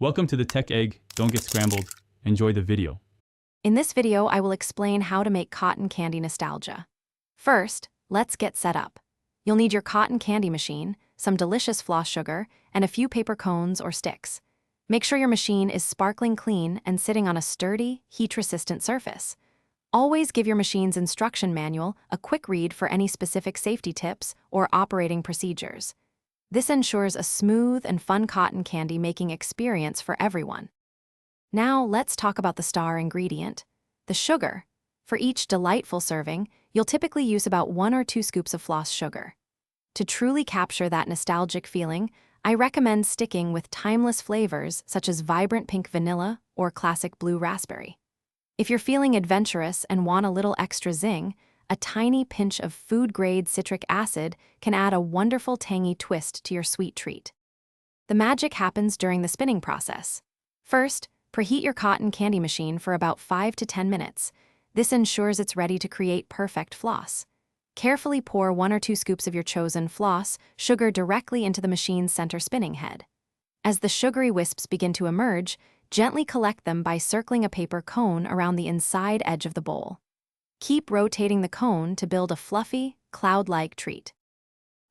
Welcome to the Tech Egg. Don't get scrambled. Enjoy the video. In this video, I will explain how to make cotton candy nostalgia. First, let's get set up. You'll need your cotton candy machine, some delicious floss sugar, and a few paper cones or sticks. Make sure your machine is sparkling clean and sitting on a sturdy, heat-resistant surface. Always give your machine's instruction manual a quick read for any specific safety tips or operating procedures. This ensures a smooth and fun cotton candy making experience for everyone. Now let's talk about the star ingredient, the sugar. For each delightful serving, you'll typically use about 1 or 2 scoops of floss sugar. To truly capture that nostalgic feeling, I recommend sticking with timeless flavors such as vibrant pink vanilla or classic blue raspberry. If you're feeling adventurous and want a little extra zing, a tiny pinch of food-grade citric acid can add a wonderful tangy twist to your sweet treat. The magic happens during the spinning process. First, preheat your cotton candy machine for about 5 to 10 minutes. This ensures it's ready to create perfect floss. Carefully pour 1 or 2 scoops of your chosen floss sugar directly into the machine's center spinning head. As the sugary wisps begin to emerge, gently collect them by circling a paper cone around the inside edge of the bowl. Keep rotating the cone to build a fluffy, cloud-like treat.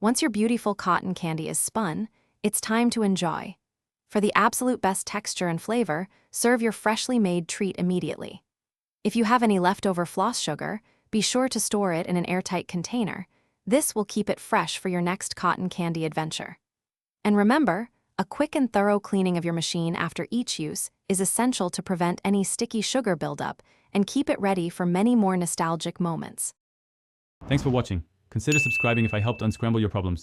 Once your beautiful cotton candy is spun, it's time to enjoy. For the absolute best texture and flavor, serve your freshly made treat immediately. If you have any leftover floss sugar, be sure to store it in an airtight container. This will keep it fresh for your next cotton candy adventure. And remember, a quick and thorough cleaning of your machine after each use is essential to prevent any sticky sugar buildup and keep it ready for many more nostalgic moments. Thanks for watching. Consider subscribing if I helped unscramble your problems.